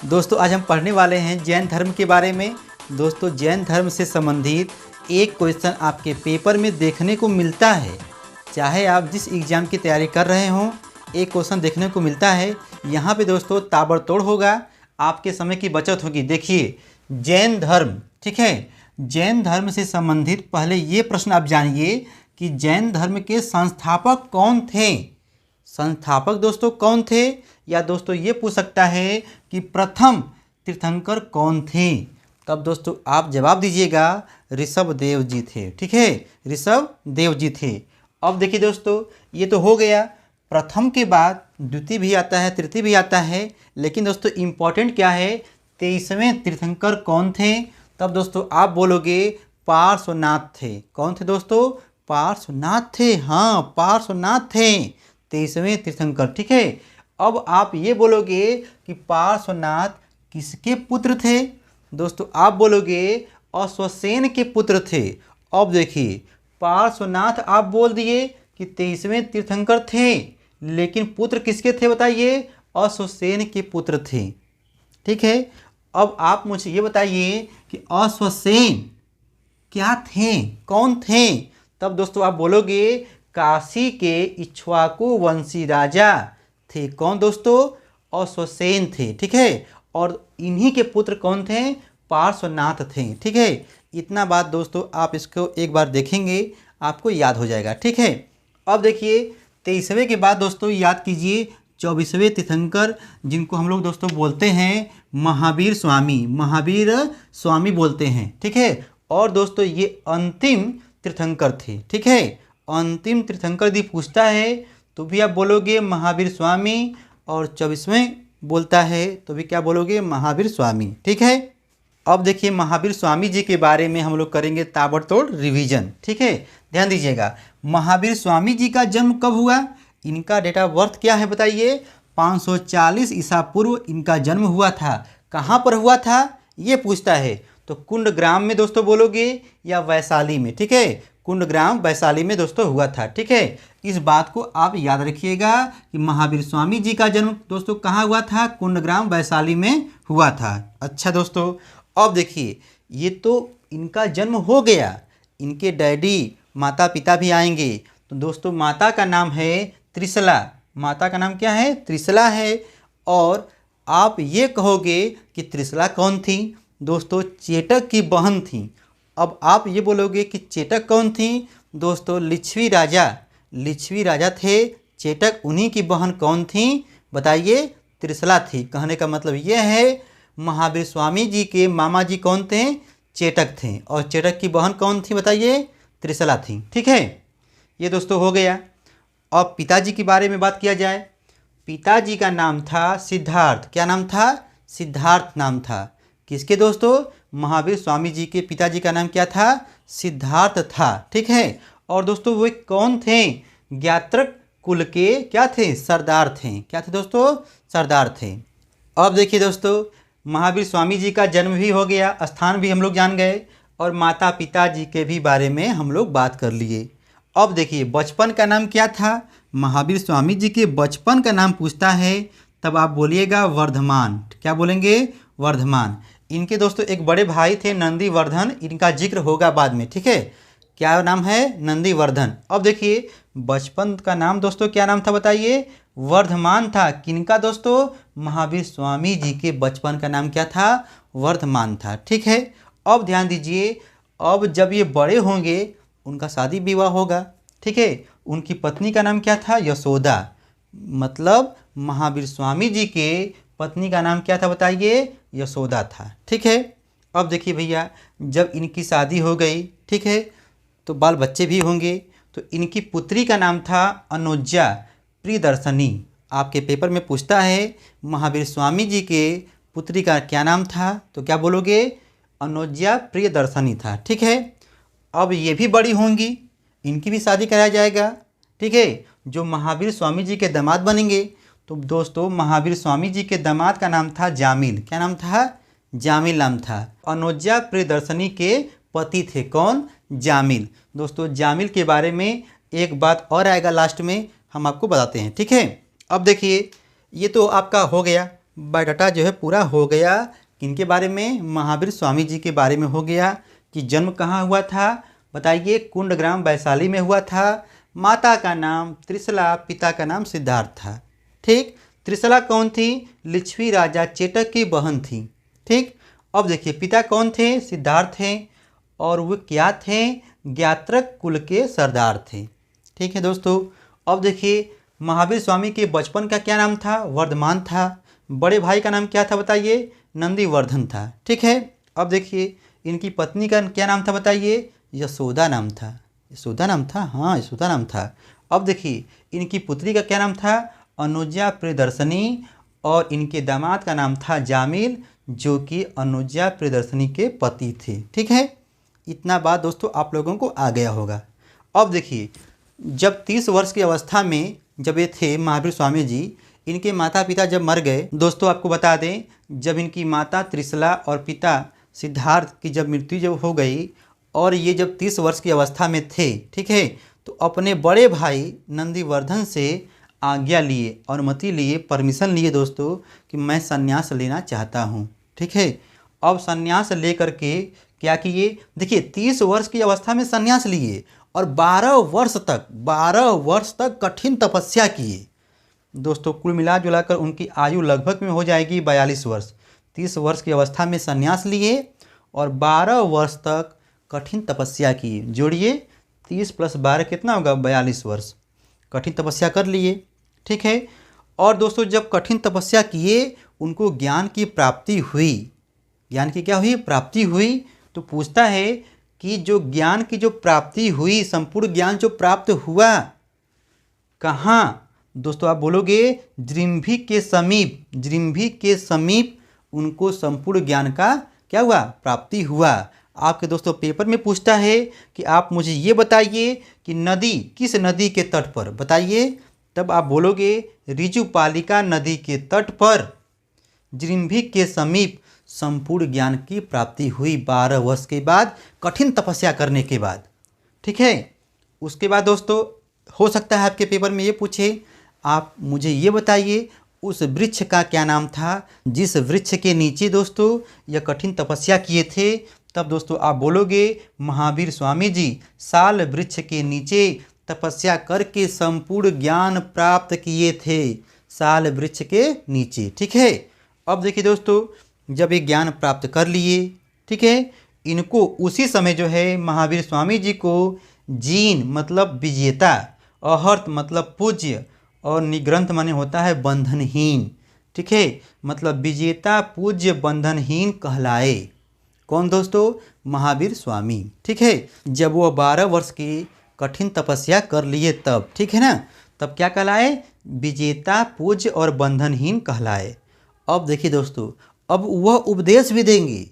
दोस्तों आज हम पढ़ने वाले हैं जैन धर्म के बारे में। दोस्तों जैन धर्म से संबंधित एक क्वेश्चन आपके पेपर में देखने को मिलता है। चाहे आप जिस एग्ज़ाम की तैयारी कर रहे हों, एक क्वेश्चन देखने को मिलता है। यहाँ पे दोस्तों ताबड़तोड़ होगा, आपके समय की बचत होगी। देखिए जैन धर्म, ठीक है, जैन धर्म से संबंधित पहले ये प्रश्न आप जानिए कि जैन धर्म के संस्थापक कौन थे। संस्थापक दोस्तों कौन थे, या दोस्तों ये पूछ सकता है कि प्रथम तीर्थंकर कौन थे। तब दोस्तों आप जवाब दीजिएगा ऋषभ देव जी थे। ठीक है, ऋषभ देव जी थे। अब देखिए दोस्तों ये तो हो गया, प्रथम के बाद द्वितीय भी आता है, तृतीय भी आता है। लेकिन दोस्तों इम्पॉर्टेंट क्या है, 23वें तीर्थंकर कौन थे। तब दोस्तों आप बोलोगे पार्श्वनाथ थे। कौन थे दोस्तों, पार्श्वनाथ थे। हाँ पार्श्वनाथ थे 23वें तीर्थंकर। ठीक है, अब आप ये बोलोगे कि पार्श्वनाथ किसके पुत्र थे। दोस्तों आप बोलोगे अश्वसेन के पुत्र थे। अब देखिए पार्श्वनाथ आप बोल दिए कि 23वें तीर्थंकर थे, लेकिन पुत्र किसके थे बताइए, अश्वसेन के पुत्र थे। ठीक है, अब आप मुझे ये बताइए कि अश्वसेन क्या थे, कौन थे। तब दोस्तों आप बोलोगे काशी के इक्ष्वाकु वंशी राजा थे। कौन दोस्तों, अश्वसेन थे। ठीक है, और इन्हीं के पुत्र कौन थे, पार्श्वनाथ थे। ठीक है, इतना बात दोस्तों आप इसको एक बार देखेंगे आपको याद हो जाएगा। ठीक है, अब देखिए 23वें के बाद दोस्तों याद कीजिए 24वें तीर्थंकर, जिनको हम लोग दोस्तों बोलते हैं महावीर स्वामी। महावीर स्वामी बोलते हैं। ठीक है, और दोस्तों ये अंतिम तीर्थंकर थे। ठीक है, अंतिम तीर्थंकर यदि पूछता है तो भी आप बोलोगे महावीर स्वामी, और 24वें बोलता है तो भी क्या बोलोगे, महावीर स्वामी। ठीक है, अब देखिए महावीर स्वामी जी के बारे में हम लोग करेंगे ताबड़तोड़ रिवीजन। ठीक है, ध्यान दीजिएगा महावीर स्वामी जी का जन्म कब हुआ, इनका डेट ऑफ बर्थ क्या है बताइए। 540 ईसा पूर्व इनका जन्म हुआ था। कहाँ पर हुआ था ये पूछता है तो कुंडग्राम में दोस्तों बोलोगे, या वैशाली में। ठीक है, कुंडग्राम वैशाली में दोस्तों हुआ था। ठीक है, इस बात को आप याद रखिएगा कि महावीर स्वामी जी का जन्म दोस्तों कहाँ हुआ था, कुंडग्राम वैशाली में हुआ था। अच्छा दोस्तों, अब देखिए ये तो इनका जन्म हो गया, इनके डैडी माता पिता भी आएंगे। तो दोस्तों माता का नाम है त्रिशला। माता का नाम क्या है, त्रिशला है। और आप ये कहोगे कि त्रिशला कौन थी, दोस्तों चेटक की बहन थी। अब आप ये बोलोगे कि चेटक कौन थी, दोस्तों लिच्छवी राजा। लिच्छवी राजा थे चेटक, उन्हीं की बहन कौन थी बताइए, त्रिशला थी। कहने का मतलब ये है महावीर स्वामी जी के मामा जी कौन थे, चेटक थे, और चेटक की बहन कौन थी बताइए, त्रिशला थी। ठीक है, ये दोस्तों हो गया। अब पिताजी के बारे में बात किया जाए। पिताजी का नाम था सिद्धार्थ। क्या नाम था, सिद्धार्थ नाम था। किसके दोस्तों, महावीर स्वामी जी के पिताजी का नाम क्या था, सिद्धार्थ था। ठीक है, और दोस्तों वो कौन थे, ज्ञात्रक कुल के क्या थे, सरदार थे। क्या थे दोस्तों, सरदार थे। अब देखिए दोस्तों महावीर स्वामी जी का जन्म भी हो गया, स्थान भी हम लोग जान गए, और माता पिता जी के भी बारे में हम लोग बात कर लिए। अब देखिए बचपन का नाम क्या था, महावीर स्वामी जी के बचपन का नाम पूछता है तब आप बोलिएगा वर्धमान। क्या बोलेंगे, वर्धमान। इनके दोस्तों एक बड़े भाई थे नंदीवर्धन, इनका जिक्र होगा बाद में। ठीक है, क्या नाम है, नंदीवर्धन। अब देखिए बचपन का नाम दोस्तों क्या नाम था बताइए, वर्धमान था। किनका दोस्तों, महावीर स्वामी जी के बचपन का नाम क्या था, वर्धमान था। ठीक है, अब ध्यान दीजिए, अब जब ये बड़े होंगे उनका शादी विवाह होगा। ठीक है, उनकी पत्नी का नाम क्या था, यशोदा। मतलब महावीर स्वामी जी के पत्नी का नाम क्या था बताइए, यशोदा था। ठीक है, अब देखिए भैया जब इनकी शादी हो गई, ठीक है, तो बाल बच्चे भी होंगे। तो इनकी पुत्री का नाम था अनुज्जा प्रियदर्शनी। आपके पेपर में पूछता है महावीर स्वामी जी के पुत्री का क्या नाम था, तो क्या बोलोगे, अनुज्जा प्रियदर्शनी था। ठीक है, अब ये भी बड़ी होंगी, इनकी भी शादी कराया जाएगा। ठीक है, जो महावीर स्वामी जी के दामाद बनेंगे, तो दोस्तों महावीर स्वामी जी के दामाद का नाम था जामिल। क्या नाम था, जामिल नाम था। अनुज्जा प्रियदर्शनी के पति थे कौन, जामिल। दोस्तों जामिल के बारे में एक बात और आएगा लास्ट में, हम आपको बताते हैं। ठीक है, अब देखिए ये तो आपका हो गया बायोडाटा जो है पूरा हो गया। किनके बारे में? महावीर स्वामी जी के बारे में हो गया कि जन्म कहाँ हुआ था, बताइए। कुंडग्राम वैशाली में हुआ था। माता का नाम त्रिशला, पिता का नाम सिद्धार्थ था। ठीक, त्रिशला कौन थी? लिच्छवी राजा चेटक की बहन थी। ठीक, अब देखिए पिता कौन थे? सिद्धार्थ थे। और वो क्या थे? ज्ञात्रक कुल के सरदार थे। ठीक है दोस्तों, अब देखिए महावीर स्वामी के बचपन का क्या नाम था? वर्धमान था। बड़े भाई का नाम क्या था बताइए? नंदीवर्धन था। ठीक है, अब देखिए इनकी पत्नी का क्या नाम था बताइए? यशोदा नाम था। यशोदा नाम था, हाँ यशोदा नाम था। अब देखिए इनकी पुत्री का क्या नाम था? अनुजा प्रियदर्शनी। और इनके दामाद का नाम था जामिल, जो कि अनुजा प्रियदर्शनी के पति थे। ठीक है, इतना बात दोस्तों आप लोगों को आ गया होगा। अब देखिए जब 30 वर्ष की अवस्था में जब ये थे महावीर स्वामी जी, इनके माता पिता जब मर गए दोस्तों, आपको बता दें जब इनकी माता त्रिशला और पिता सिद्धार्थ की जब मृत्यु जब हो गई और ये जब 30 वर्ष की अवस्था में थे, ठीक है, तो अपने बड़े भाई नंदीवर्धन से आज्ञा लिए, अनुमति लिए, परमिशन लिए दोस्तों कि मैं संन्यास लेना चाहता हूँ। ठीक है, अब संन्यास ले करके क्या किए? देखिए 30 वर्ष की अवस्था में संन्यास लिए और 12 वर्ष तक कठिन तपस्या किए दोस्तों। कुल मिला जुलाकर उनकी आयु लगभग में हो जाएगी 42 वर्ष। 30 वर्ष की अवस्था में संन्यास लिए और 12 वर्ष तक कठिन तपस्या की। जोड़िए 30 + 12 कितना होगा? 42 वर्ष कठिन तपस्या कर लिए। ठीक है, और दोस्तों जब कठिन तपस्या किए उनको ज्ञान की प्राप्ति हुई। ज्ञान की क्या हुई? प्राप्ति हुई। तो पूछता है कि जो ज्ञान की जो प्राप्ति हुई, संपूर्ण ज्ञान जो प्राप्त हुआ, कहाँ दोस्तों? आप बोलोगे जृंभी के समीप। जृंभी के समीप उनको संपूर्ण ज्ञान का क्या हुआ? प्राप्ति हुआ। आपके दोस्तों पेपर में पूछता है कि आप मुझे ये बताइए कि नदी किस नदी के तट पर, बताइए। तब आप बोलोगे ऋजुपालिका नदी के तट पर जृंभी के समीप संपूर्ण ज्ञान की प्राप्ति हुई 12 वर्ष के बाद, कठिन तपस्या करने के बाद। ठीक है, उसके बाद दोस्तों हो सकता है आपके पेपर में ये पूछे, आप मुझे ये बताइए उस वृक्ष का क्या नाम था जिस वृक्ष के नीचे दोस्तों यह कठिन तपस्या किए थे। तब दोस्तों आप बोलोगे महावीर स्वामी जी साल वृक्ष के नीचे तपस्या करके संपूर्ण ज्ञान प्राप्त किए थे। साल वृक्ष के नीचे। ठीक है, अब देखिए दोस्तों जब ये ज्ञान प्राप्त कर लिए, ठीक है, इनको उसी समय जो है महावीर स्वामी जी को जीन मतलब विजेता, अहर्त मतलब पूज्य, और निग्रंथ माने होता है बंधनहीन। ठीक है, मतलब विजेता, पूज्य, बंधनहीन कहलाए। कौन दोस्तों? महावीर स्वामी। ठीक है, जब वो 12 वर्ष की कठिन तपस्या कर लिए तब, ठीक है ना, तब क्या कहलाए? विजेता, पूज्य और बंधनहीन कहलाए। अब देखिए दोस्तों, अब वह उपदेश भी देंगे।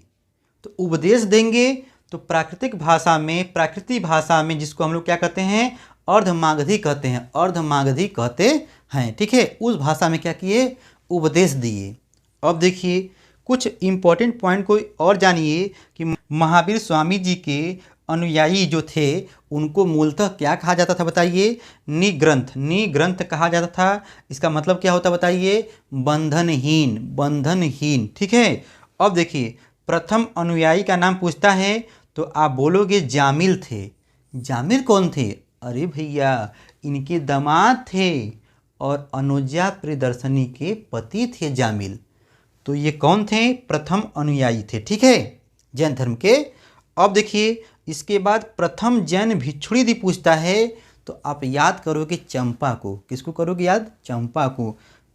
तो उपदेश देंगे तो प्राकृतिक भाषा में, प्राकृति भाषा में, जिसको हम लोग क्या कहते हैं? अर्धमागधी कहते हैं। अर्धमागधी कहते हैं। ठीक है, उस भाषा में क्या किए? उपदेश दिए। अब देखिए कुछ इम्पोर्टेंट पॉइंट को और जानिए कि महावीर स्वामी जी के अनुयायी जो थे उनको मूलतः क्या कहा जाता था बताइए? निग्रंथ। निग्रंथ कहा जाता था। इसका मतलब क्या होता बताइए? बंधनहीन। बंधनहीन। ठीक है, अब देखिए प्रथम अनुयायी का नाम पूछता है तो आप बोलोगे जामिल थे। जामिल कौन थे? अरे भैया इनके दामाद थे और अनुजा प्रियदर्शनी के पति थे जामिल। तो ये कौन थे? प्रथम अनुयायी थे। ठीक है, जैन धर्म के। अब देखिए इसके बाद प्रथम जैन भिक्षुणी यदि पूछता है तो आप याद करोगे चंपा को। किसको करोगे याद? चंपा को।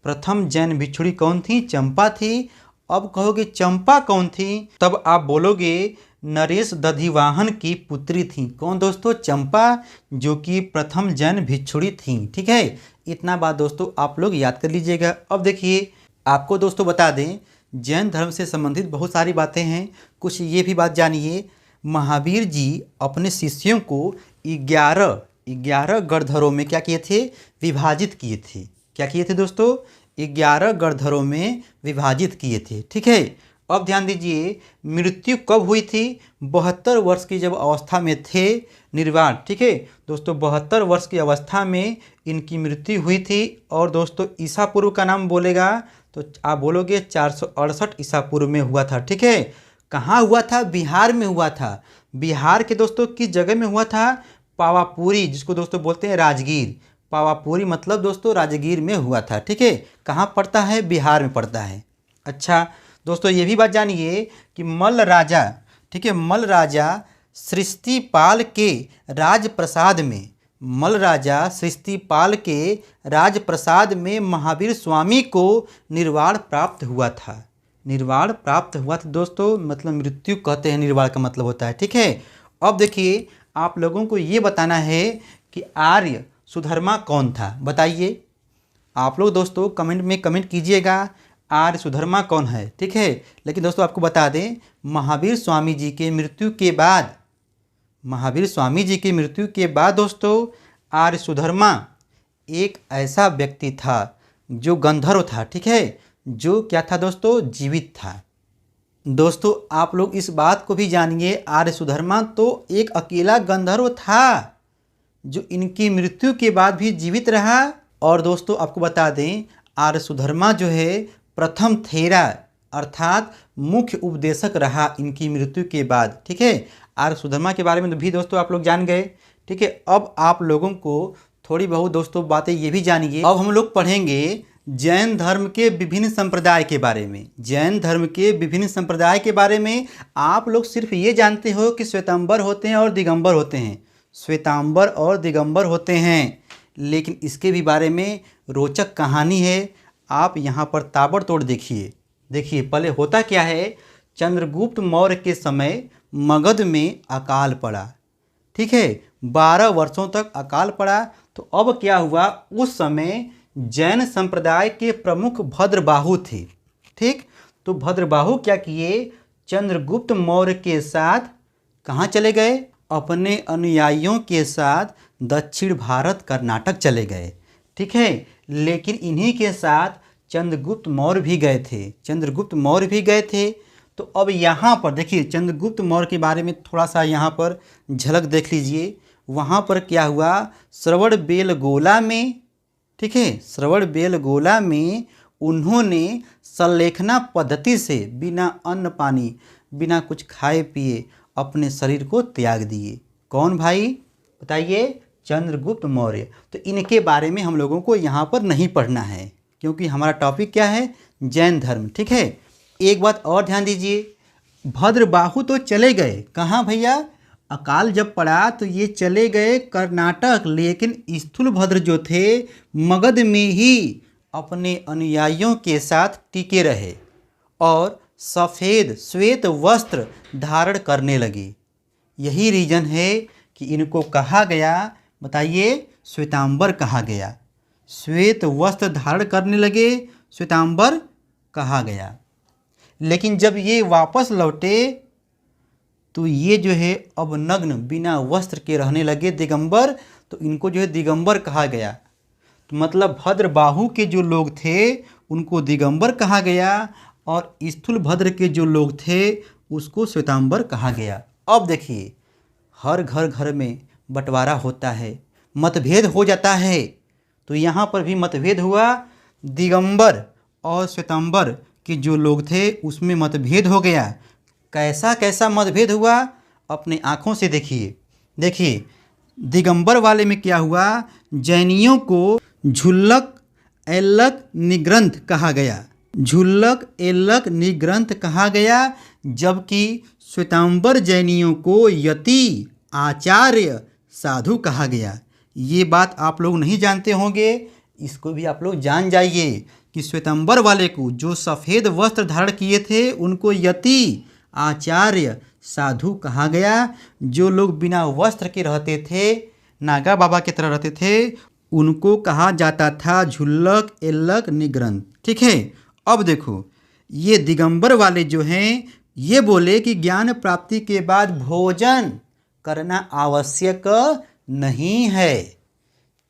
प्रथम जैन भिक्षुणी कौन थी? चंपा थी। अब कहोगे चंपा कौन थी? तब आप बोलोगे नरेश दधिवाहन की पुत्री थी। कौन दोस्तों? चंपा, जो कि प्रथम जैन भिक्षुणी थी। ठीक है, इतना बात दोस्तों आप लोग याद कर लीजिएगा। अब देखिए आपको दोस्तों बता दें जैन धर्म से संबंधित बहुत सारी बातें हैं। कुछ ये भी बात जानिए, महावीर जी अपने शिष्यों को 11 गणधरों में क्या किए थे? विभाजित किए थे। क्या किए थे दोस्तों? 11 गणधरों में विभाजित किए थे। ठीक है, अब ध्यान दीजिए मृत्यु कब हुई थी? 72 वर्ष की जब अवस्था में थे निर्वाण। ठीक है दोस्तों, 72 वर्ष की अवस्था में इनकी मृत्यु हुई थी। और दोस्तों ईसा पूर्व का नाम बोलेगा तो आप बोलोगे 468 ईसा पूर्व में हुआ था। ठीक है, कहाँ हुआ था? बिहार में हुआ था। बिहार के दोस्तों किस जगह में हुआ था? पावापुरी, जिसको दोस्तों बोलते हैं राजगीर। पावापुरी मतलब दोस्तों राजगीर में हुआ था। ठीक है, कहाँ पड़ता है? बिहार में पड़ता है। अच्छा दोस्तों, ये भी बात जानिए कि मल्ल राजा, ठीक है, मल्ल राजा सृष्टिपाल के राजप्रसाद में, मल्ल राजा सृष्टिपाल के राजप्रसाद में महावीर स्वामी को निर्वाण प्राप्त हुआ था। निर्वाण प्राप्त हुआ था दोस्तों, मतलब मृत्यु कहते हैं, निर्वाण का मतलब होता है। ठीक है, अब देखिए आप लोगों को ये बताना है कि आर्य सुधर्मा कौन था, बताइए। आप लोग दोस्तों कमेंट में कमेंट कीजिएगा आर्य सुधर्मा कौन है। ठीक है, लेकिन दोस्तों आपको बता दें, महावीर स्वामी जी के मृत्यु के बाद, महावीर स्वामी जी की मृत्यु के बाद दोस्तों आर्य सुधर्मा एक ऐसा व्यक्ति था जो गंधर्व था। ठीक है, जो क्या था दोस्तों? जीवित था। दोस्तों आप लोग इस बात को भी जानिए, आर्य सुधर्मा तो एक अकेला गंधर्व था जो इनकी मृत्यु के बाद भी जीवित रहा। और दोस्तों आपको बता दें, आर्य सुधर्मा जो है प्रथम थेरा अर्थात मुख्य उपदेशक रहा इनकी मृत्यु के बाद। ठीक है, आर्य सुधर्मा के बारे में तो भी दोस्तों आप लोग जान गए। ठीक है, अब आप लोगों को थोड़ी बहुत दोस्तों बातें ये भी जानिए। अब हम लोग पढ़ेंगे जैन धर्म के विभिन्न संप्रदाय के बारे में। जैन धर्म के विभिन्न संप्रदाय के बारे में आप लोग सिर्फ ये जानते हो कि श्वेतांबर होते हैं और दिगंबर होते हैं, श्वेतांबर और दिगंबर होते हैं, लेकिन इसके भी बारे में रोचक कहानी है। आप यहाँ पर ताबड़तोड़ देखिए। देखिए पहले होता क्या है, चंद्रगुप्त मौर्य के समय मगध में अकाल पड़ा। ठीक है, 12 वर्षों तक अकाल पड़ा। तो अब क्या हुआ, उस समय जैन संप्रदाय के प्रमुख भद्रबाहु थे। ठीक, तो भद्रबाहु क्या किए, चंद्रगुप्त मौर्य के साथ कहाँ चले गए? अपने अनुयायियों के साथ दक्षिण भारत कर्नाटक चले गए। ठीक है, लेकिन इन्हीं के साथ चंद्रगुप्त मौर्य भी गए थे, चंद्रगुप्त मौर्य भी गए थे। तो अब यहाँ पर देखिए चंद्रगुप्त मौर्य के बारे में थोड़ा सा यहाँ पर झलक देख लीजिए। वहाँ पर क्या हुआ, श्रवणबेलगोला में, ठीक है, श्रवणबेलगोला में उन्होंने संलेखना पद्धति से बिना अन्न पानी, बिना कुछ खाए पिए अपने शरीर को त्याग दिए। कौन भाई बताइए? चंद्रगुप्त मौर्य। तो इनके बारे में हम लोगों को यहाँ पर नहीं पढ़ना है, क्योंकि हमारा टॉपिक क्या है? जैन धर्म। ठीक है, एक बात और ध्यान दीजिए, भद्रबाहु तो चले गए कहाँ भैया? अकाल जब पड़ा तो ये चले गए कर्नाटक, लेकिन स्थूलभद्र जो थे मगध में ही अपने अनुयायियों के साथ टिके रहे और सफ़ेद श्वेत वस्त्र धारण करने लगे। यही रीज़न है कि इनको कहा गया, बताइए, श्वेतांबर कहा गया। श्वेत वस्त्र धारण करने लगे, श्वेतांबर कहा गया। लेकिन जब ये वापस लौटे तो ये जो है अब नग्न बिना वस्त्र के रहने लगे, दिगंबर। तो इनको जो है दिगंबर कहा गया। तो मतलब भद्रबाहु के जो लोग थे उनको दिगंबर कहा गया और स्थूलभद्र के जो लोग थे उसको श्वेतांबर कहा गया। अब देखिए हर घर घर में बंटवारा होता है, मतभेद हो जाता है। तो यहाँ पर भी मतभेद हुआ, दिगंबर और श्वेतांबर के जो लोग थे उसमें मतभेद हो गया। कैसा कैसा मतभेद हुआ, अपने आँखों से देखिए। देखिए दिगंबर वाले में क्या हुआ, जैनियों को झुल्लक एल्लक निग्रंथ कहा गया, झुल्लक एल्लक निग्रंथ कहा गया, जबकि श्वेतांबर जैनियों को यति आचार्य साधु कहा गया। ये बात आप लोग नहीं जानते होंगे, इसको भी आप लोग जान जाइए कि श्वेतांबर वाले को जो सफ़ेद वस्त्र धारण किए थे उनको यति आचार्य साधु कहा गया। जो लोग बिना वस्त्र के रहते थे, नागा बाबा की तरह रहते थे, उनको कहा जाता था झुल्लक एल्लक निग्रंथ। ठीक है, अब देखो ये दिगंबर वाले जो हैं ये बोले कि ज्ञान प्राप्ति के बाद भोजन करना आवश्यक नहीं है।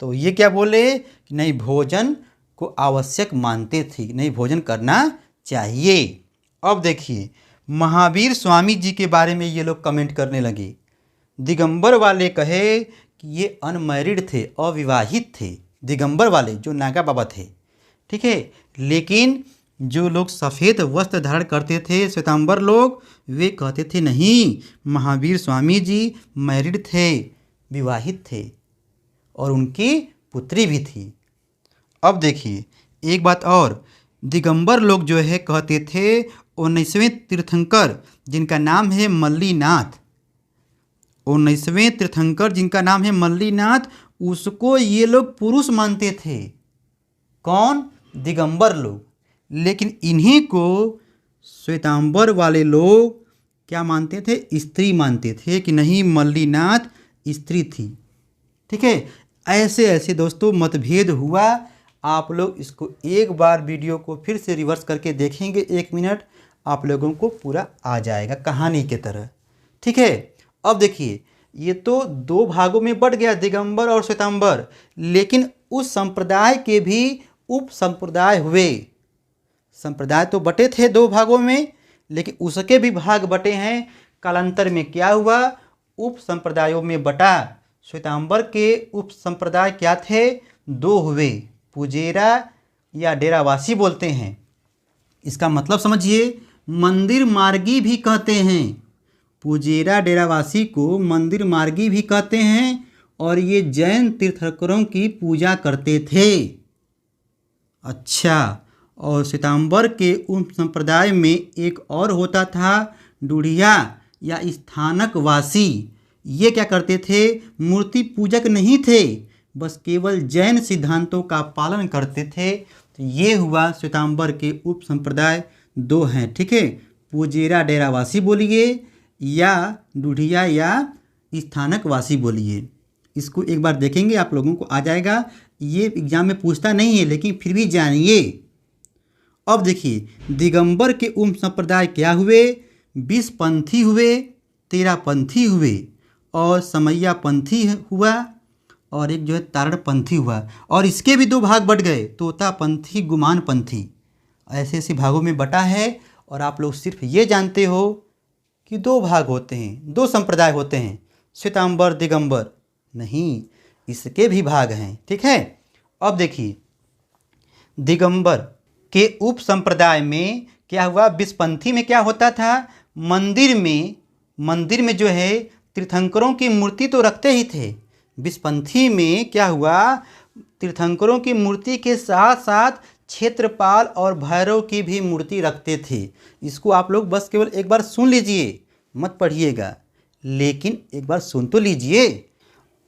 तो ये क्या बोले कि नहीं, भोजन को आवश्यक मानते थे, नहीं भोजन करना चाहिए। अब देखिए महावीर स्वामी जी के बारे में ये लोग कमेंट करने लगे। दिगंबर वाले कहे कि ये अनमैरिड थे, अविवाहित थे, दिगंबर वाले जो नागा बाबा थे। ठीक है, लेकिन जो लोग सफ़ेद वस्त्र धारण करते थे श्वेतांबर लोग, वे कहते थे नहीं, महावीर स्वामी जी मैरिड थे, विवाहित थे और उनकी पुत्री भी थी। अब देखिए एक बात और, दिगंबर लोग जो है कहते थे 19वें तीर्थंकर जिनका नाम है मल्लीनाथ, 19वें तीर्थंकर जिनका नाम है मल्लीनाथ, उसको ये लोग पुरुष मानते थे। कौन? दिगंबर लोग। लेकिन इन्हीं को श्वेतांबर वाले लोग क्या मानते थे? स्त्री मानते थे कि नहीं, मल्लीनाथ स्त्री थी। ठीक है, ऐसे ऐसे दोस्तों मतभेद हुआ। आप लोग इसको एक बार वीडियो को फिर से रिवर्स करके देखेंगे 1 मिनट, आप लोगों को पूरा आ जाएगा कहानी के तरह। ठीक है, अब देखिए ये तो 2 भागों में बट गया, दिगंबर और श्वेतांबर, लेकिन उस संप्रदाय के भी उप संप्रदाय हुए। संप्रदाय तो बटे थे 2 भागों में, लेकिन उसके भी भाग बटे हैं। कालांतर में क्या हुआ? उप संप्रदायों में बटा। श्वेतांबर के उप संप्रदाय क्या थे? 2 हुए, पुजेरा या डेरावासी बोलते हैं। इसका मतलब समझिए, मंदिर मार्गी भी कहते हैं। पुजेरा डेरावासी को मंदिर मार्गी भी कहते हैं और ये जैन तीर्थंकरों की पूजा करते थे। अच्छा, और श्वेतांबर के उप संप्रदाय में एक और होता था डूढ़िया या स्थानकवासी। ये क्या करते थे? मूर्ति पूजक नहीं थे, बस केवल जैन सिद्धांतों का पालन करते थे। तो ये हुआ श्वेतांबर के उप संप्रदाय 2 हैं। ठीक है, पुजेरा डेरावासी बोलिए या डूढ़िया या स्थानकवासी बोलिए। इसको एक बार देखेंगे, आप लोगों को आ जाएगा। ये एग्जाम में पूछता नहीं है, लेकिन फिर भी जानिए। अब देखिए, दिगंबर के उप संप्रदाय क्या हुए? 20 पंथी हुए, 13 पंथी हुए और समैया पंथी हुआ और एक जो है तारण पंथी हुआ। और इसके भी 2 भाग बट गए, तोता पंथी, गुमान पंथी। ऐसे ऐसे भागों में बटा है। और आप लोग सिर्फ ये जानते हो कि 2 भाग होते हैं, 2 संप्रदाय होते हैं, श्वेतांबर दिगंबर। नहीं, इसके भी भाग हैं। ठीक है, अब देखिए दिगंबर के उप संप्रदाय में क्या हुआ? 20 पंथी में क्या होता था? मंदिर में जो है तीर्थंकरों की मूर्ति तो रखते ही थे। 20 पंथी में क्या हुआ? तीर्थंकरों की मूर्ति के साथ साथ क्षेत्रपाल और भैरव की भी मूर्ति रखते थे। इसको आप लोग बस केवल एक बार सुन लीजिए, मत पढ़िएगा, लेकिन एक बार सुन तो लीजिए।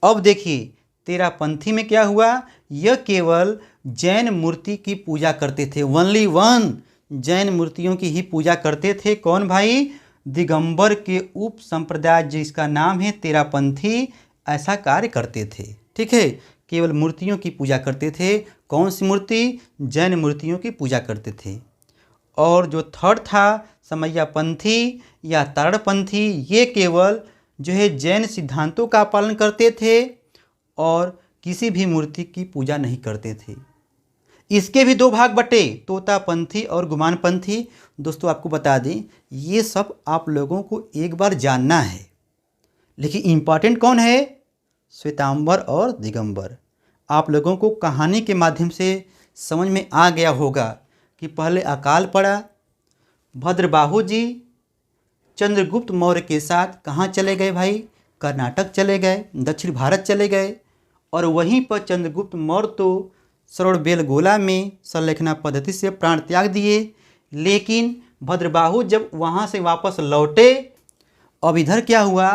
अब देखिए 13 पंथी में क्या हुआ? यह केवल जैन मूर्ति की पूजा करते थे, ओनली वन जैन मूर्तियों की ही पूजा करते थे। कौन भाई? दिगंबर के उप संप्रदाय जिसका नाम है 13 पंथी, ऐसा कार्य करते थे। ठीक है, केवल मूर्तियों की पूजा करते थे। कौन सी मूर्ति? जैन मूर्तियों की पूजा करते थे। और जो थर्ड था समैया पंथी या तारण पंथी, ये केवल जो है जैन सिद्धांतों का पालन करते थे और किसी भी मूर्ति की पूजा नहीं करते थे। इसके भी 2 भाग बटे, तोता पंथी और गुमान पंथी। दोस्तों आपको बता दें, ये सब आप लोगों को एक बार जानना है, लेकिन इम्पॉर्टेंट कौन है? श्वेतांबर और दिगंबर। आप लोगों को कहानी के माध्यम से समझ में आ गया होगा कि पहले अकाल पड़ा, भद्रबाहु जी चंद्रगुप्त मौर्य के साथ कहाँ चले गए भाई? कर्नाटक चले गए, दक्षिण भारत चले गए। और वहीं पर चंद्रगुप्त मौर्य तो श्रवणबेलगोला में संलेखना पद्धति से प्राण त्याग दिए। लेकिन भद्रबाहु जब वहाँ से वापस लौटे, अब इधर क्या हुआ?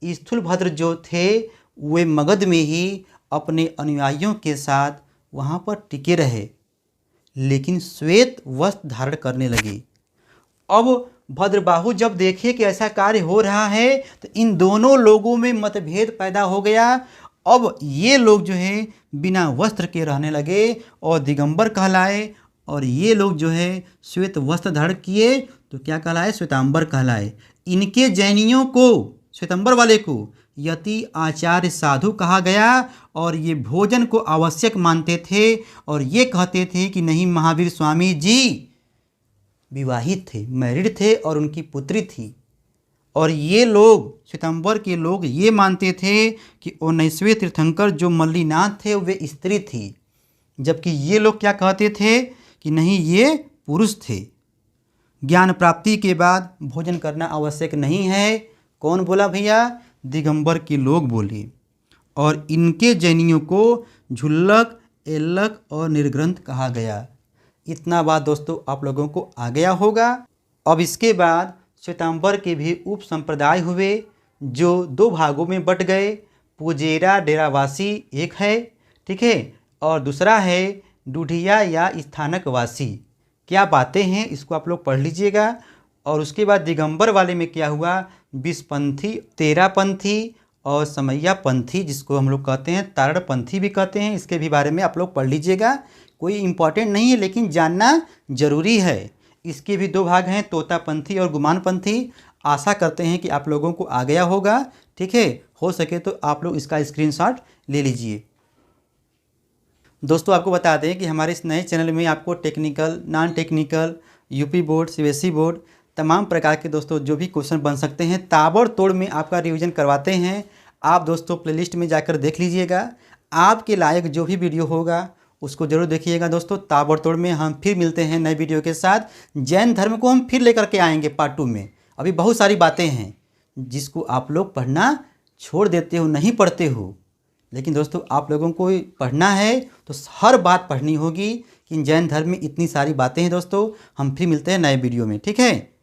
स्थूलभद्र जो थे वे मगध में ही अपने अनुयायियों के साथ वहाँ पर टिके रहे, लेकिन श्वेत वस्त्र धारण करने लगे। अब भद्रबाहु जब देखे कि ऐसा कार्य हो रहा है, तो इन दोनों लोगों में मतभेद पैदा हो गया। अब ये लोग जो है बिना वस्त्र के रहने लगे और दिगंबर कहलाए, और ये लोग जो है श्वेत वस्त्र धारण किए तो क्या कहलाए? श्वेतांबर कहलाए। इनके जैनियों को, श्वेतांबर वाले को यति आचार्य साधु कहा गया और ये भोजन को आवश्यक मानते थे और ये कहते थे कि नहीं, महावीर स्वामी जी विवाहित थे, मैरिड थे और उनकी पुत्री थी। और ये लोग, श्वेतांबर के लोग ये मानते थे कि 19वें तीर्थंकर जो मल्लीनाथ थे वे स्त्री थी, जबकि ये लोग क्या कहते थे कि नहीं, ये पुरुष थे। ज्ञान प्राप्ति के बाद भोजन करना आवश्यक नहीं है। कौन बोला भैया? दिगंबर के लोग बोले। और इनके जैनियों को झुल्लक, एल्लक और निर्ग्रंथ कहा गया। इतना बात दोस्तों आप लोगों को आ गया होगा। अब इसके बाद श्वेतांबर के भी उप संप्रदाय हुए जो 2 भागों में बट गए। पुजेरा डेरावासी एक है, ठीक है, और दूसरा है डूढ़िया या स्थानकवासी। क्या बातें हैं, इसको आप लोग पढ़ लीजिएगा। और उसके बाद दिगंबर वाले में क्या हुआ? 20पंथी, 13पंथी और समैया पंथी, जिसको हम लोग कहते हैं तारणपंथी भी कहते हैं। इसके भी बारे में आप लोग पढ़ लीजिएगा। कोई इम्पोर्टेंट नहीं है लेकिन जानना जरूरी है। इसके भी 2 भाग हैं, तोतापंथी और गुमानपंथी। आशा करते हैं कि आप लोगों को आ गया होगा, ठीक है। हो सके तो आप लोग इसका स्क्रीनशॉट ले लीजिए। दोस्तों आपको बता दें कि हमारे इस नए चैनल में आपको technical, non technical, UP board, CBSE board, तमाम प्रकार के दोस्तों जो भी क्वेश्चन बन सकते हैं ताबड़तोड़ में आपका रिवीजन करवाते हैं। आप दोस्तों प्लेलिस्ट में जाकर देख लीजिएगा। आपके लायक जो भी वीडियो होगा उसको जरूर देखिएगा दोस्तों। ताबड़तोड़ में हम फिर मिलते हैं नए वीडियो के साथ। जैन धर्म को हम फिर लेकर के आएंगे पार्ट 2 में। अभी बहुत सारी बातें हैं जिसको आप लोग पढ़ना छोड़ देते हो, नहीं पढ़ते हो। लेकिन दोस्तों आप लोगों को पढ़ना है तो हर बात पढ़नी होगी कि जैन धर्म में इतनी सारी बातें हैं दोस्तों। हम फिर मिलते हैं नए वीडियो में, ठीक है।